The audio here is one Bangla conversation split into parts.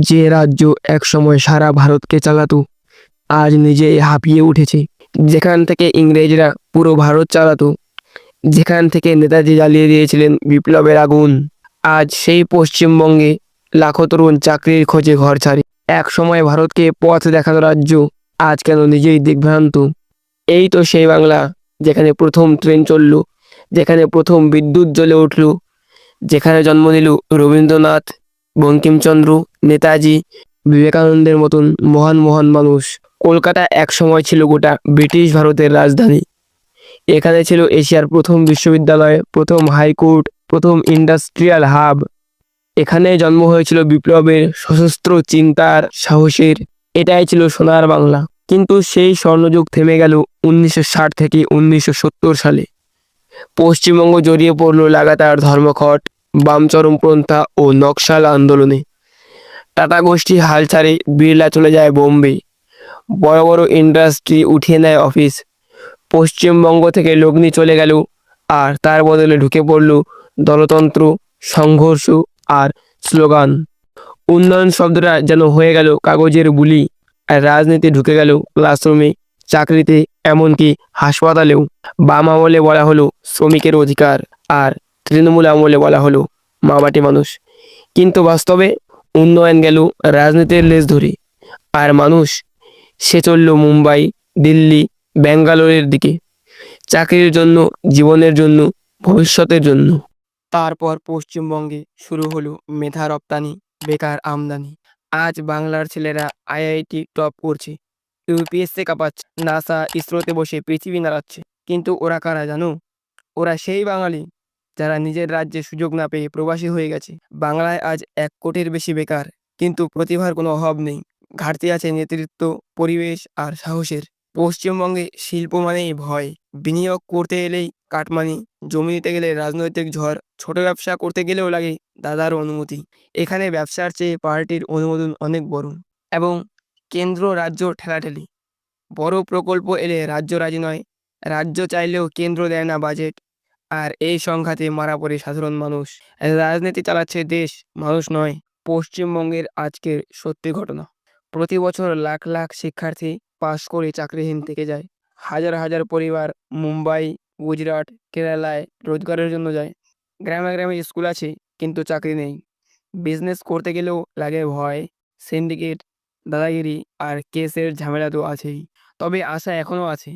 যে রাজ্য একসময় সারা ভারতকে চালাতো আজ নিজেই হাঁপিয়ে উঠেছে। যেখান থেকে ইংরেজরা পুরো ভারত চালাতো, যেখান থেকে নেতাজি জ্বালিয়ে দিয়েছিলেন বিপ্লবের আগুন, আজ সেই পশ্চিমবঙ্গে লাখো তরুণ চাকরির খোঁজে ঘর ছাড়ে। এক সময় ভারতকে পথ দেখানো রাজ্য আজ কেন নিজেই দিগ্ভ্রান্ত। এই তো সেই বাংলা, যেখানে প্রথম ট্রেন চলল, যেখানে প্রথম বিদ্যুৎ জ্বলে উঠল, যেখানে জন্ম নিল রবীন্দ্রনাথ, বঙ্কিমচন্দ্র, নেতাজি, বিবেকানন্দের মতন মহান মহান মানুষ। কলকাতা একসময় ছিল গোটা ব্রিটিশ ভারতের রাজধানী। এখানে ছিল এশিয়ার প্রথম বিশ্ববিদ্যালয়, প্রথম হাইকোর্ট, প্রথম ইন্ডাস্ট্রিয়াল হাব। এখানে জন্ম হয়েছিল বিপ্লবের, সশস্ত্র চিন্তার, সাহসের। এটাই ছিল সোনার বাংলা। কিন্তু সেই স্বর্ণযুগ থেমে গেল 1960 থেকে 1970 সালে। পশ্চিমবঙ্গ জড়িয়ে পড়ল লাগাতার ধর্মঘট, বাম চরমপন্থা ও নকশাল আন্দোলনে। টাটা গোষ্ঠী হাল ছাড়ে, বিড়লা চলে যায় বোম্বে। বড় বড় ইন্ডাস্ট্রি উঠিয়ে নেয় অফিস। পশ্চিমবঙ্গ থেকে লগ্নি চলে গেল, আর তার বদলে ঢুকে পড়ল দলতন্ত্র, সংঘর্ষ আর স্লোগান। উন্নয়ন শব্দটা যেন হয়ে গেল কাগজের বুলি, আর রাজনীতি ঢুকে গেল ক্লাসরুমে, চাকরিতে, এমনকি হাসপাতালেও। বাম আমলে বলা হলো শ্রমিকের অধিকার, আর তৃণমূল আমলে বলা হলো মামাটি মানুষ। কিন্তু বাস্তবে উন্নয়ন গেল রাজনীতির লেজ ধরে, আর মানুষ সে চলল মুম্বাই, দিল্লি, ব্যাঙ্গালোরের দিকে, চাকরির জন্য, জীবনের জন্য, ভবিষ্যতের জন্য। তারপর পশ্চিমবঙ্গে শুরু হলো মেধা রপ্তানি, বেকার আমদানি। আজ বাংলার ছেলেরা আইআইটি টপ করছে, ইউপিএসসি কাঁপাচ্ছে, নাসা ইসরোতে বসে পৃথিবী নাড়াচ্ছে। কিন্তু ওরা কারা জানো? ওরা সেই বাঙালি যারা নিজের রাজ্যে সুযোগ না পেয়ে প্রবাসী হয়ে গেছে। বাংলায় আজ 1 কোটির বেশি বেকার, কিন্তু প্রতিভার কোনো অভাব নেই। ঘাটতি আছে নেতৃত্ব, পরিবেশ আর সাহসের। পশ্চিমবঙ্গে শিল্প মানেই ভয়, বিনিয়োগ করতে এলেই কাটমানি, জমি নিতে গেলে রাজনৈতিক ঝড়, ছোট ব্যবসা করতে গেলেও লাগে দাদার অনুমতি। এখানে ব্যবসার চেয়ে পার্টির অনুমোদন অনেক বড়, এবং কেন্দ্র রাজ্য ঠেলাঠেলি। বড় প্রকল্প এলে রাজ্য রাজি নয়, রাজ্য চাইলেও কেন্দ্র দেয় না বাজেট। আর এই সংঘাতে মারা পড়ে সাধারণ মানুষ। রাজনীতি চালাচ্ছে দেশ, মানুষ নয়। পশ্চিমবঙ্গের আজকের সত্যি ঘটনা। প্রতি বছর লাখ লাখ শিক্ষার্থী পাশ করে চাকরিহীন থেকে যায়। হাজার হাজার পরিবার মুম্বাই, গুজরাট, কেরালায় রোজগারের জন্য যায়। গ্রামে গ্রামে স্কুল আছে, কিন্তু চাকরি নেই। বিজনেস করতে গেলেও লাগে ভয়, সিন্ডিকেট, দাদাগিরি আর কেসের ঝামেলা তো আছেই। তবে আশা এখনও আছে।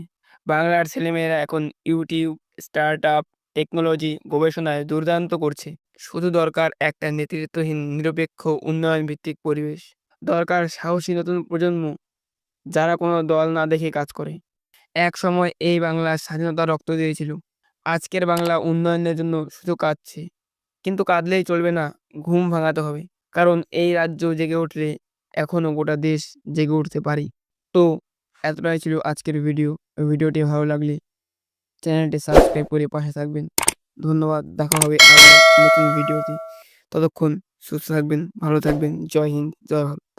বাংলার ছেলেমেয়েরা এখন ইউটিউব, স্টার্টআপ, টেকনোলজি, গবেষণায় দুর্দান্ত করছে। শুধু দরকার একটা নেতৃত্বহীন, নিরপেক্ষ, উন্নয়ন ভিত্তিক পরিবেশ। দরকার সাহসী নতুন প্রজন্ম, যারা কোনো দল না দেখে কাজ করে। এক সময় এই বাংলা স্বাধীনতা রক্ত দিয়েছিল। আজকের বাংলা উন্নয়নের জন্য শুধু কাঁদছে। কিন্তু কাঁদলেই চলবে না, ঘুম ভাঙাতে হবে। কারণ এই রাজ্য জেগে উঠলে এখনও গোটা দেশ জেগে উঠতে পারি। তো এতটাই ছিল আজকের ভিডিও। ভিডিওটি ভালো লাগলে চ্যানেলটি সাবস্ক্রাইব করে পাশে থাকবেন। ধন্যবাদ, দেখা হবে আবার নতুন ভিডিওতে। ততক্ষণ সুস্থ থাকবেন, ভালো থাকবেন। জয় হিন্দ, জয় ভারত।